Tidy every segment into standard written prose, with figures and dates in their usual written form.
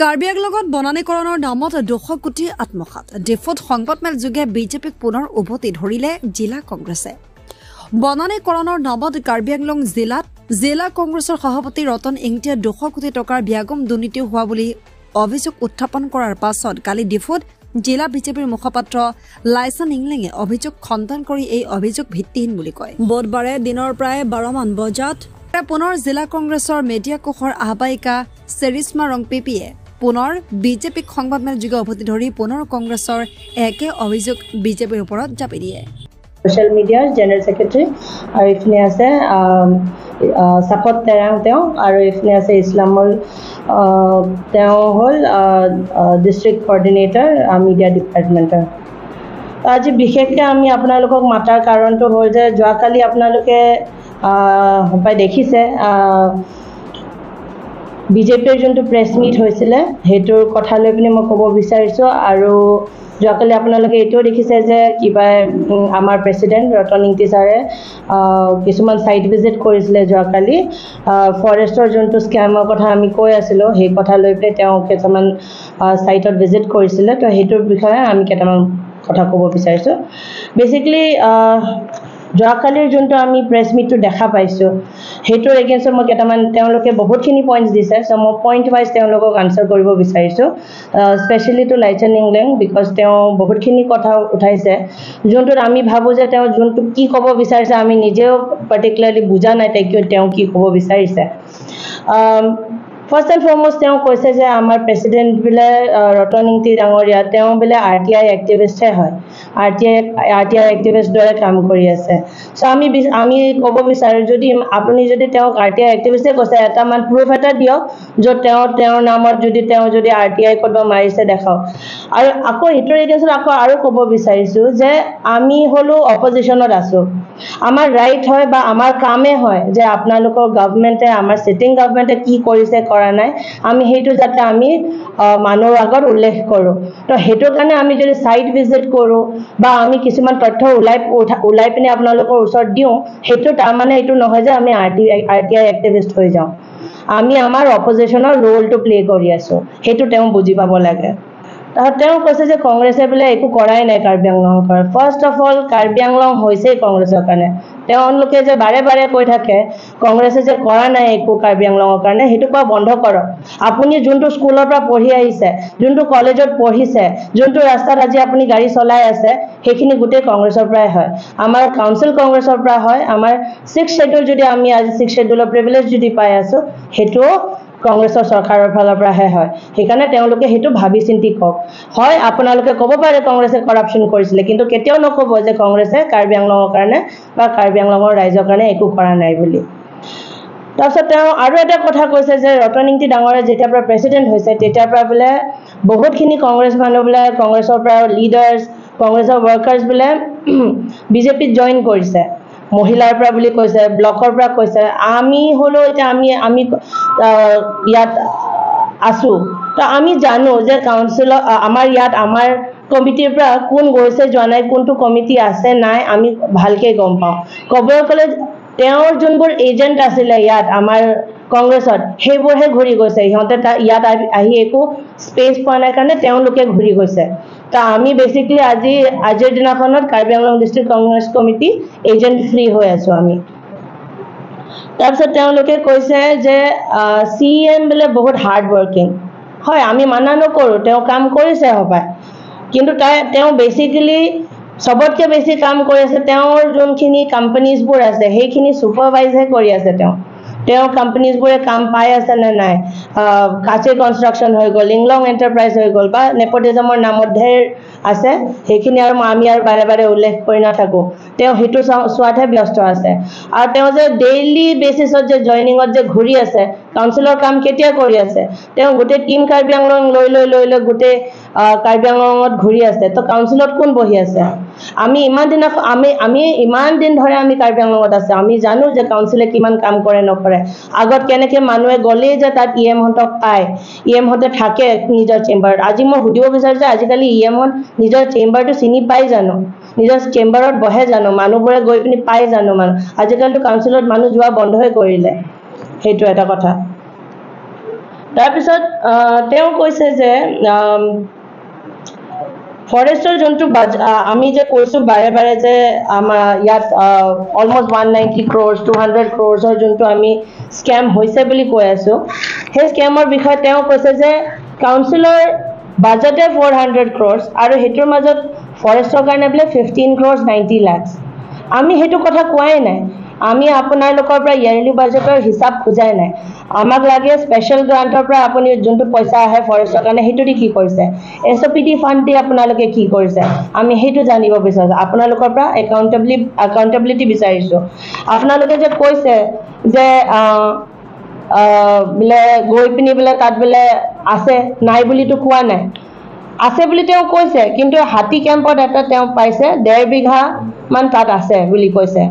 কাৰ্বি আংলঙত বনানীকৰণৰ নামত 200 কোটি আত্মসাত ডিফত সংবাদমেল যোগে বিজেপিক পুনৰ উভতি ধৰিলে জিলা কংগ্ৰেছে বনানীকৰণৰ নামত কাৰ্বি আংলং জিলা কংগ্ৰেছৰ সভাপতি ৰতন ইংটিয়ে 200 কোটি টকাৰ ব্যাগম দুৰ্নীতি হোৱা বুলি অভিযোগ উত্থাপন কৰাৰ পাছত কালি ডিফত জিলা বিজেপিৰ মুখপাত্ৰ লাইছান ইংলেঙে অভিযোগ খণ্ডন কৰি এই অভিযোগ ভিত্তিহীন বুলি কয় বুধবাৰে দিনৰ প্ৰায় 12 মান বজাত পুনৰ জিলা কংগ্ৰেছৰ মিডিয়া কোষৰ আহ্বায়িকা চেৰিছমা ৰংপিপিয়ে পুনৰ বিজেপিক সংবাদমেল যোগে উভতি ধৰি পুনৰ কংগ্ৰেছৰ একে অভিযোগ বিজেপিৰ ওপৰত জাপি দিয়ে সোশ্যাল মিডিয়াৰ জেনাৰেল সেক্ৰেটাৰী আৰু ইফনে আছে সাপত তেৰাং তেওঁ আৰু ইফনে আছে ইছলামুল তেওঁ হল ডিস্ট্ৰিক্ট কোঅৰ্ডিনেটৰ মিডিয়া ডিপাৰ্টমেন্টৰ আজি বিশেষকৈ আমি আপোনালোকক মাতাৰ কাৰণটো হ'ল যে যোৱাকালি আপোনালোকে হপাই দেখিছে বিজেপিৰ যোনটো প্ৰেছ মিট হৈছিলে হেতুৰ কথা লৈ পিনে মই ক'ব বিচাৰিছো আৰু যোৱাকালি আপোনালোকে এটো দেখিছে যে কিবা আমাৰ প্ৰেসিডেন্ট ৰতন ইংটি ছাৰে কিছুমান সাইট ভিজিট কৰিছিলে যোৱাকালি ফৰেষ্টৰ যোনটো স্ক্যামৰ কথা আমি কৈ আছিলো সেই কথা লৈ পিনে তেওঁ কিছুমান সাইটত ভিজিট কৰিছিলে তো হেতুৰ বিষয়ে আমি কেইটামান কথা ক'ব বিচাৰিছো বেসিক্যালি যোৱাকালিৰ যোনটো আমি প্ৰেছ মিটটো দেখা পাইছো হেতুৰ এগেইনষ্ট মই কেইটামান তেওঁলোকে বহুতখিনি পইণ্টছ দিছে সো মই পইণ্ট ওয়াইজ তেওঁলোকক আনসাৰ কৰিব বিচাৰিছো স্পেশালি টু লাইছান ইংলেং বিকজ তেওঁ বহুতখিনি কথা উঠাইছে যোনটো আমি ভাবো যে তেওঁ যোনটো কি ক'ব বিচাৰিছে আমি নিজেও পাৰ্টিকুলাৰলি বুজা নাই তেওঁ কি ক'ব বিচাৰিছে First and foremost, তেওঁ কৈছে যে আমাৰ প্ৰেসিডেন্ট বিলে ৰতন ইংটি ডাঙৰীয়া তেওঁ বিলে আৰটিআই এক্টিভিষ্ট হয় আৰটিআই এক্টিভিষ্ট দৰে কাম কৰি আছে সো আমি ক'ব বিচাৰো যদি আপুনি যদি তেওঁ আৰটিআই এক্টিভিষ্টে কৈছে এটা মান প্ৰুফ এটা দিয়ক য'ত তেওঁৰ নামত যদি আৰটিআই কত মাৰিছে দেখাও আৰু আকৌ হিটৰ এগেইনষ্ট আকৌ আৰু ক'ব বিচাৰিছো যে আমি হলো অপজিশনত আছো আমাৰ ৰাইট হয় বা আমাৰ কামে হয় যে আপোনালোকৰ গভৰ্ণমেন্টে আমাৰ সিটিং গভৰ্ণমেন্টে কি কৰিছে কৰা নাই আমি হেতু যাতে আমি মানুহৰ আগত উল্লেখ কৰো তো হেতু কাৰণে আমি যদি সাইট ভিজিট কৰো বা আমি কিছুমান তথ্য উলাই পিনে আপোনালোকৰ ওচৰত দিও হেতু তাৰ মানে এটো নহয় যে আমি আৰটিআই এক্টিভিষ্ট হৈ যাও আমি আমাৰ অপজিশনৰ ৰোলটো প্লে কৰি আছো হেতু তেওঁ বুজি পাব লাগে তেওঁ কৈছে যে কংগ্ৰেছে বলে একো কৰাই নাই Karbi Anglong first of all Karbi Anglong হৈছে কংগ্ৰেছৰ কাৰণে তেওঁলোকে যে বাৰে বাৰে কৈ থাকে কংগ্ৰেছে যে কৰা নাই একো কাৰ্বি আংলঙৰ কাৰণে হেতু কোৱা বন্ধ কৰক আপুনি যোনটো স্কুলৰ পৰা পঢ়ি আহিছে যোনটো কলেজত পঢ়িছে যোনটো ৰাস্তাত আজি আপুনি গাড়ী চলাই আছে হেখিনি গুটে কংগ্ৰেছৰ পৰাই হয় আমাৰ কাউন্সিল কংগ্ৰেছৰ পৰা হয় আমাৰ 6th শেডিউল যদি আমি আজি 6th শেডিউলৰ প্ৰিভিলেজ যদি পাই আছো হেতু কংগ্ৰেছৰ চৰকাৰৰ ফালৰ পৰা হয় হেকাৰণে তেওঁলোকে হেতু ভাবি চিন্তি কক হয় আপোনালোকে ক'ব পাৰে কংগ্ৰেছে কৰাপশন কৰিছিলে কিন্তু কেতিয়াও নকব যে কংগ্ৰেছে কাৰ্বি আংলঙৰ কাৰণে বা কাৰ্বি আংলঙৰ ৰাইজৰ কাৰণে একো কৰা নাই বুলি তাৰপিছত তেওঁ আৰু এটা কথা কৈছে যে ৰতন ইংটি ডাঙৰে যেতিয়াৰ পৰা প্ৰেসিডেন্ট হৈছে তেতিয়াৰ পৰা বলে বহুতখিনি কংগ্ৰেছ মানুহ বলে কংগ্ৰেছৰ পৰা লিডাৰ্স কংগ্ৰেছৰ ওয়াৰ্কাৰ্স বলে বিজেপিত জয়েন কৰিছে মহিলাৰ পৰা বুলি কৈছে ব্লকৰ পৰা কৈছে আমি হলো এটা আমি ইয়াত আছো তো আমি জানো যে কাউন্সিল আমাৰ ইয়াত আমাৰ কমিটিৰ পৰা কোন গৈছে যোৱা নাই কোনটো কমিটি আছে নাই আমি ভালকে গম পাওঁ ক'ব গ'লে তেওঁৰ যোনবোৰ এজেন্ট আছিল ইয়াত আমাৰ কংগ্ৰেছত হেবোৰহে ঘূৰি গৈছে ইহঁতে ইয়াত আহি একো স্পেচ পোৱা নাই কাৰণে তেওঁলোকে ঘূৰি গৈছে তা আমি বেসিক্যালি আজিৰ দিনাখনত Karbi Anglong district Congress committee agent free হৈ আছো আমি তাৰপিছত তেওঁলোকে কৈছে যে সিএম বলে বহুত হাৰ্ড ওয়াৰ্কিং হয় আমি মানা নকৰো তেওঁ কাম কৰিছে হপাই কিন্তু তেওঁ বেসিক্যালি সবতকে বেছি কাম কৰি আছে তেওঁৰ যোনখিনি কোম্পানীজ বোৰ আছে হেখিনি সুপাৰভাইজহে কৰি আছে তেওঁ কোম্পানীজ বোৰে কাম পাই আছে নে নাই কাচে কনস্ট্ৰাকশন হৈ গল ইংলং এন্টাৰপ্ৰাইজ হৈ গল বা নেপোটিজমৰ নামত ধেৰ আছে হেখিনি আৰু আমি আৰু বাৰে বাৰে উল্লেখ কৰি নাথাকো তেওঁ হেতু সোৱাতহে ব্যস্ত আছে আৰু তেওঁ যে ডেইলি বেসিছত যে জয়নিংত যে ঘূৰি আছে কাউন্সিলৰ কাম কেতিয়া কৰি আছে তেওঁ গোটে টিম কাৰ্বি আংলং লৈ গোটে কাৰ্বি আংলঙত ঘূৰি আছে তো কাউন্সিলত কোন বহি আছে আমি ইমান দিন ধৰে আমি কাৰ্বি আংলঙত আছে আমি জানো যে কাউন্সিলে কিমান কাম কৰে নকৰে আগত কেনেকে মানুহে গলে যে তাত ইএম হতক পায় ইএম হতে থাকে নিজৰ চেম্বাৰত আজি মই হুদিব বিচাৰিছো আজিকালি ইএম হত নিজৰ চেম্বাৰটো চিনি পাই জানো নিজৰ চেম্বাৰত বহে জানো মানুহবোৰে গৈ পিনি পাই জানো আজিকালিটো কাউন্সিলত মানুহ যোৱা বন্ধ হৈ কৰিলে হেতু এটা কথা তাৰপিছত তেওঁ কৈছে যে ফৰেষ্টৰ যোনটো আমি যে কৈছো বাৰে বাৰে যে আমাৰ ইয়াত অলমোষ্ট 190 crores 200 crores যোনটো আমি স্কেম হৈছে বুলি কৈ আছো সেই স্কেমৰ বিষয়ে তেওঁ কৈছে যে কাউন্সিলৰ বাজেটে 400 crores আৰু হেতুৰ মাজত ফৰেষ্টৰ কাৰণে বোলে 15 crores 90 lakhs আমি হেতু কথা কোৱাই নাই আমি আপোনালোকৰ পৰা ইয়াৰলি বাজেটৰ হিসাব খুজাই নাই আমাক লাগে স্পেশাল গ্ৰান্টৰ পৰা আপুনি যোনটো পইচা আহে ফৰেষ্টৰ কাৰণে হেতু দি কি কৰিছে এছওপিটি ফান্ড দি আপোনালোকে কি কৰিছে আমি হেতু জানিব বিচাৰিছো আপোনালোকৰ পৰা একাউন্টেবিলিটি বিচাৰিছো আপোনালোকে যে কৈছে যে বোলে গৈ পিনি বোলে তাত বোলে আছে নাই বুলিতো কোৱা নাই আছে বুলি তেওঁ কৈছে কিন্তু হাতী কেম্পত এটা তেওঁ পাইছে 1.5 বিঘা মান তাত আছে বুলি কৈছে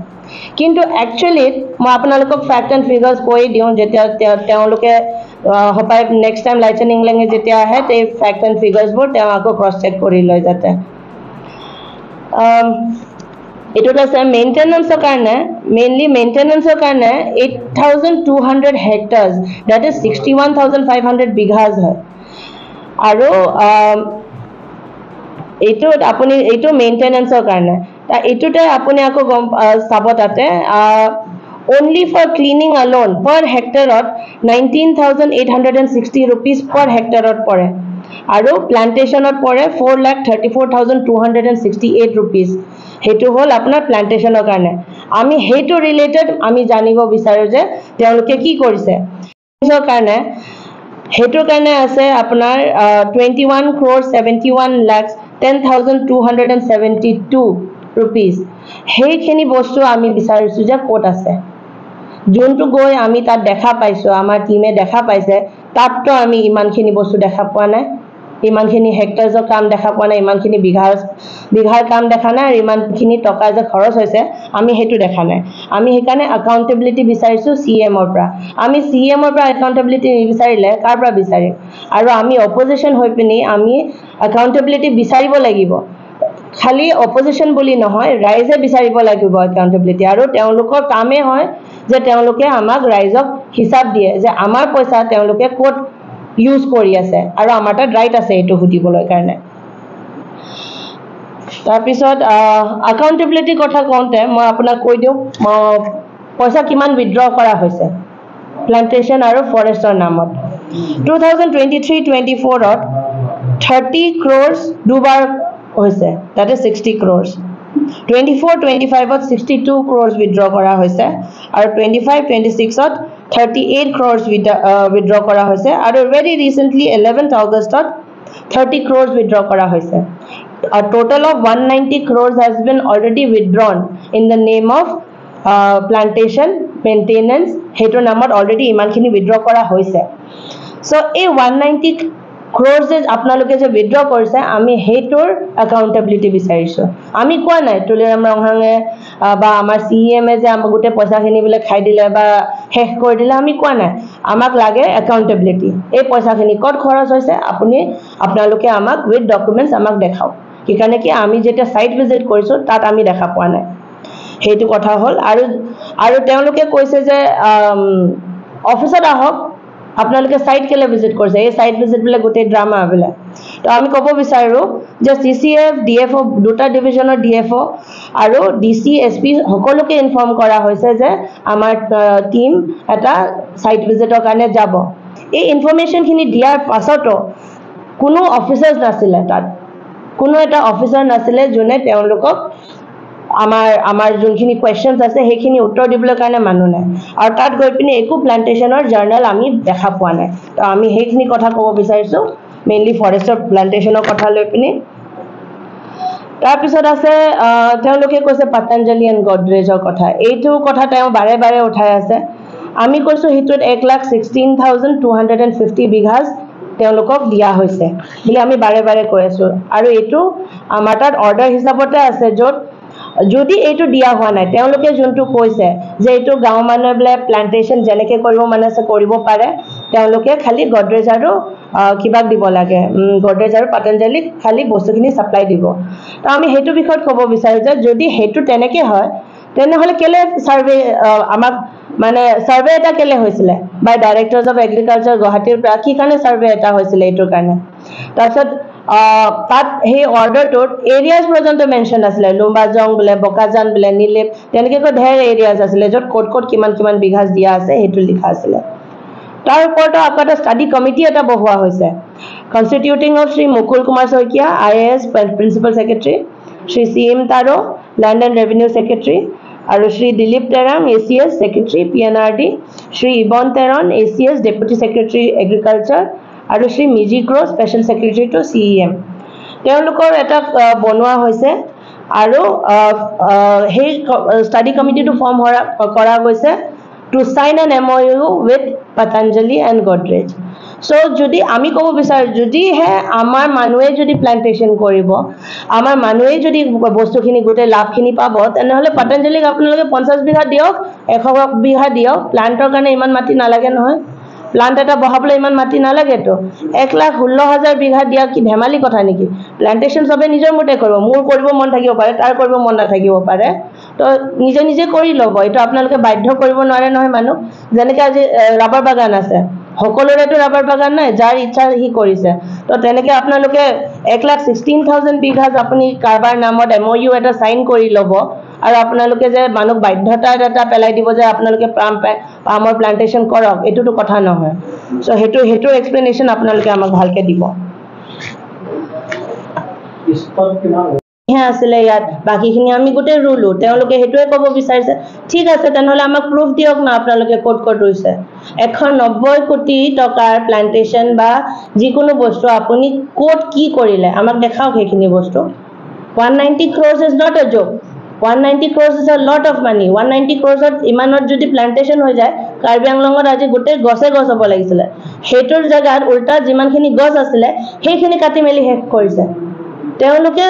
কিন্তু একচুয়ালি মই আপোনালোকক ফ্যাক্ট এন্ড ফিগাৰস কৈ দিও যেতিয়া তেওঁলোকে হপাই নেক্সট টাইম লাইটেনিং লেঙে যেতিয়া আহে তে ফ্যাক্ট এন্ড ফিগাৰস বোৰ তেওঁ আকৌ ক্ৰস চেক কৰি লৈ যাতে এটোত আছে মেইনটেনেন্সৰ কাৰণে মেইনলি মেইনটেনেন্সৰ কাৰণে 8200 হেক্টাৰ্স দ্যাট ইজ 61500 বিঘাস হয় আৰু এইটোত আপুনি এইটো মেইনটেনেন্সৰ কাৰণে তা এইটোতে আপুনি আকৌ গম চাব তাতে only for cleaning alone per hectare 19860 rupees per hectare pore aru plantation pore 4,34,268 rupees hetu hol apnar plantation karone ami hetu related ami janibo bisaru je teoloke ki korise so karone hetu karone ase apnar 21 crores 71 lakhs 10,272 rupees heikhini bostu ami bisarisu je kot ase যোনটো গৈ আমি তাত দেখা পাইছো আমাৰ টিমে দেখা পাইছে তাতটো আমি ইমানখিনি বস্তু দেখা পোৱা নাই ইমানখিনি হেক্টাৰছৰ কাম দেখা পোৱা নাই ইমানখিনি বিঘাৰ কাম দেখা নাই আৰু ইমানখিনি টকা যে খৰচ হৈছে আমি হেতু দেখা নাই আমি হেকানে একাউন্টেবিলিটি বিচাৰিছো সিএমৰ পৰা আমি সিএমৰ পৰা একাউন্টেবিলিটি বিচাৰিলে কাৰ পৰা বিচাৰিম আৰু আমি অপজিশন হৈ পিনি আমি একাউন্টেবিলিটি বিচাৰিব লাগিব খালি অপজিশন বুলি নহয় ৰাইজে বিচাৰিব লাগিব একাউন্টেবিলিটি আৰু তেওঁলোকৰ কামে হয় যে তেওঁলোকে আমাক ৰাইজক হিসাব দিয়ে যে আমাৰ পইচা তেওঁলোকে কোট ইউজ কৰি আছে আৰু আমাৰ তাত ৰাইট আছে এটো হুদিবলৈ কাৰণে তাৰ পিছত একাউন্টেবিলিটি কথা কওঁতে মই আপোনাক কৈ দিও পইচা কিমান উইথড্ৰ কৰা হৈছে প্লান্টেশন আৰু ফৰেষ্টৰ নামত 2023-24 ত 30 crores দুবাৰ হৈছে that is 60 crores 24-25 to 62 crores withdraw কৰা হৈছে আৰু 25-26 ত 38 crores withdraw কৰা হৈছে আৰু very recently 11th August ত 30 crores withdraw কৰা হৈছে a total of 190 crores has been already withdrawn in the name of plantation maintenance hetu namot already imankhini withdraw kora hoise so a 190 crores is apnaloke je withdraw korise ami hetur accountability bisarisu ami koa nai tuliram ranghange ba amar cem je am gote paisa khini bile khai dile ba hekh kor dile ami koa nai amak lage accountability ei paisa khini kot khoros hoise apuni apnaloke amak with documents amak dekhao kikane ki ami jeta site visit korisu tat ami dekha poa nai hetu kotha hol aru teoloke koise je officer ahok আপোনালোকে site কেলে visit কৰিছে এই site visit বলে গোটে drama বলে তো আমি কব বিচাৰো যে সিসিএফ ডিএফও দুটা ডিভিজনৰ ডিএফও আৰু ডিসি এসপি সকলোকে ইনফৰ্ম কৰা হৈছে যে আমাৰ টিম এটা সাইট ভিজিটৰ কাৰণে যাব এই ইনফৰমেশন খিনি দিয়াৰ পাছতো কোনো অফিচাৰ্স নাছিলে তাত কোনো এটা অফিচাৰ নাছিলে যোনে তেওঁলোকক আমাৰ যোনখিনি কোৱেশ্চনছ আছে হেখিনি উত্তৰ দিবলৈ কাৰণে মানুহ নাই আৰু তাত গৈ পিনি একো প্লান্টেশনৰ জাৰ্নাল আমি দেখা পোৱা নাই তো আমি হেখিনি কথা ক'ব বিচাৰিছো মেইনলি ফৰেষ্টৰ প্লান্টেশনৰ কথা লৈ পিনি তাৰ পিছত আছে তেওঁলোকে কৈছে পতঞ্জলি এণ্ড গডৰেজৰ কথা এইটো কথা তেওঁ বাৰে বাৰে উঠাই আছে আমি কৈছো হিতুত 1,16,250 বিঘাস তেওঁলোকক দিয়া হৈছে বুলি আমি বাৰে বাৰে কৈ আছো আৰু এইটো আমাৰ তাত অৰ্ডাৰ হিচাপতে আছে যত যদি এইটো দিয়া হোৱা নাই তেওঁলোকে যোনটো কৈছে যে এইটো গাঁও মানুহে বলে প্লান্টেশন জেনেকে কৰিব মানেছে কৰিব পাৰে তেওঁলোকে খালি গডৰেজ আৰু কিবা দিব লাগে গডৰেজ আৰু পতঞ্জলি খালি বস্তুখিনি সাপ্লাই দিব তো আমি হেতু বিষয়ত ক'ব বিচাৰো যে যদি হেতু তেনেকে হয় তেনেহলে কেলে সাৰ্ভে আমাক মানে সাৰ্ভে এটা কেলে হয়েছিল বাই ডাইৰেক্টৰ্স অফ এগ্ৰিকালচাৰ গুৱাহাটীৰ পৰা কি কাৰণে সাৰ্ভে এটা হয়েছিল এইটোৰ কাৰণে তাৰপিছত তাত সেই অৰ্ডাৰটোত এৰিয়াজ পৰ্যন্ত মেনশন আছিলে লুম্বাজং বোলে বকাজান বোলে নীলেপ তেনেকৈ ঢেৰ এৰিয়াজ আছিলে য'ত ক'ত ক'ত কিমান কিমান বিঘা দিয়া আছে সেইটো লিখা আছিলে তাৰ ওপৰত আকৌ এটা ষ্টাডি কমিটি এটা বহোৱা হৈছে constituting of Shri Mukul Kumar Saikia IAS principal secretary Shri CM Taro land and revenue secretary আৰু Shri Dilip Terang ACS secretary PNRD Shri Ibon Teron ACS deputy secretary agriculture আৰু শ্ৰী মিজি ক্ৰ স্পেশাল সেক্ৰেটাৰী টু CEM তেওঁলোকৰ এটা বনোৱা হৈছে আৰু সেই ষ্টাডি কমিটিটো ফৰ্ম কৰা গৈছে to sign an MOU with Patanjali and Godrej. So যদি আমি কব বিচাৰ যদি হে আমাৰ মানুহে যদি প্লান্টেশন কৰিব আমাৰ মানুহে যদি বস্তুখিনি গুটে লাভখিনি পাব তেনেহলে পতঞ্জলিক আপোনালোকে 50 বিঘা দিয়ক 100 বিঘা দিয়ক প্লান্টৰ কাৰণে ইমান মাটি নালাগে নহয় প্লান্ট এটা বহাবলৈ ইমান মাটি নালাগে তো 1,16,000 বিঘা দিয়া কি ধেমালি কথা নেকি প্লান্টেশন সবে নিজৰ মতে কৰিব মোৰ কৰিব মন থাকিব পাৰে তাৰ কৰিব মন নাথাকিব পাৰে তো নিজে নিজে কৰি লব এটা আপোনালোকে বাধ্য কৰিব নোৱাৰে নহয় মানুহ যেনেকৈ আজি ৰাবাৰ বাগান আছে সকলোৰেতো ৰাবাৰ বাগান নাই যাৰ ইচ্ছা হি কৰিছে তো তেনেকৈ আপোনালোকে 1,16,000 বিঘা আপুনি কাৰবাৰ নামত MOU এটা সাইন কৰি লব আৰু আপোনালোকে যে মানুহ বাধ্যতা এটা পেলাই দিব যে আপোনালোকে পামৰ প্লান্টেশন কৰক এটোটো কথা নহয় সো হেটো এক্সপ্লেনেশন আপোনালোকে আমাক ভালকে দিব হ্যাঁ আসলে ইয়াত বাকিখিনি আমি গোটে ৰুলো তেওঁলোকে হেটোৱে ক'ব বিচাৰিছে ঠিক আছে তেনেহলে আমাক প্ৰুফ দিয়ক না আপোনালোকে কোট ৰুইছে 190 কোটি টকাৰ প্লান্টেশন বা যিকোনো বস্তু আপুনি কোট কি কৰিলে আমাক দেখাওক হেখিনি বস্তু 190 crores is not a joke 190 crores is a lot of money 190 crores ইমানত যদি প্লান্টেশন হৈ যায় কাৰ্বি আংলঙত আজি গোটে গছে গছ হ'ব লাগিছিল হেটোৰ জাগাত উল্টা যিমানখিনি গছ আছিল হেখিনি কাটি মেলি হেক কৰিছে তেওঁলোকে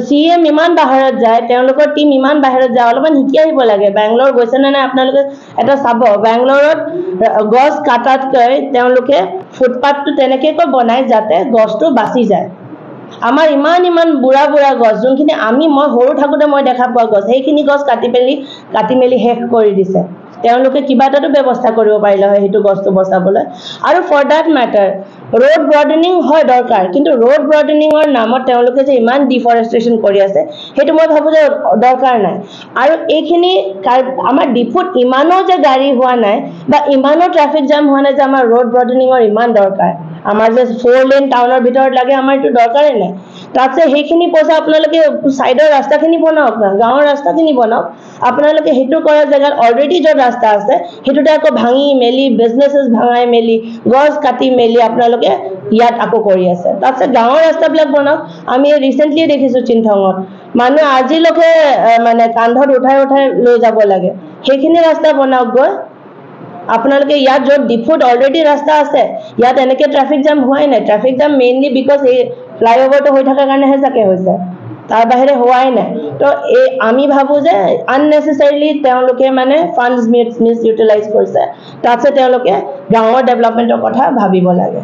CM ইমান বাহিৰত যায় তেওঁলোকৰ টিম ইমান বাহিৰত যায় অলপমান হিকি আহিব লাগে বেংগলোৰ গৈছে না আপোনালোকে এটা চাব বেংগলোৰত গছ কাটাতকৈ তেওঁলোকে ফুটপাথটো তেনেকৈ বনাই যাতে গছটো বাচি যায় আমাৰ ইমান বুঢ়া গছ যোনখিনি মই সৰু থাকোতে মই দেখা পোৱা গছ সেইখিনি গছ কাটি মেলি হেক কৰি দিছে তেওঁলোকে কিবা এটাটো ব্যৱস্থা কৰিব পাৰিলে হয় হেতু গছটো বচাবলৈ আৰু ফৰ দ্যাট ম্যাটাৰ road broadening হয় দৰকাৰ কিন্তু road broadening ৰ নামত তেওঁলোকে যে ইমান ডিফৰেষ্টেশন কৰি আছে হেতু মই ভাবো যে দৰকাৰ নাই আৰু এইখিনি আমাৰ ডিপুট ইমানো যে গাড়ী হোৱা নাই বা ইমানো ট্ৰাফিক জাম হোৱা নাই যে আমাৰ road broadening ৰ ইমান দৰকাৰ আমাৰ যে 4 লেন টাউনৰ ভিতৰত লাগে আমাৰ এটো দৰকাৰে নাই তাতে হেখিনি পইচা আপোনালোকে সাইডৰ ৰাস্তাখিনি বনাওক না গাঁৱৰ ৰাস্তাখিনি বনাওক আপোনালোকে হেতু কৰা জায়গা অলৰেডি য'ত ৰাস্তা আছে হেতুতে আকৌ ভাঙি মেলি বিজনেসেস ভাঙাই মেলি গছ কাটি মেলি আপোনালোকে ইয়াত আকৌ কৰি আছে তাতে গাঁৱৰ ৰাস্তাবিলাক বনাওক আমি ৰিসেন্টলি দেখিছো চিনথঙত মানুহ আজিলৈকে মানে কান্ধত উঠাই লৈ যাব লাগে হেখিনি ৰাস্তা বনাওক গৈ আপোনালোকে ইয়াত য'ত ডিপুট অলৰেডি ৰাস্তা আছে ইয়াত এনেকৈ ট্ৰাফিক জাম হোৱাই নাই ট্ৰাফিক জাম মেইনলি বিকজ এই ফ্লাইওভাৰটো হৈ থকাৰ কাৰণেহে যাকে হৈছে তাৰ বাহিৰে হোৱাই নাই তো আমি ভাবো যে আননেসেসাৰিলি তেওঁলোকে মানে ফান্ডস মিস ইউটিলাইজ কৰিছে তাতে তেওঁলোকে গাঁৱৰ ডেভেলপমেন্টৰ কথা ভাবিব লাগে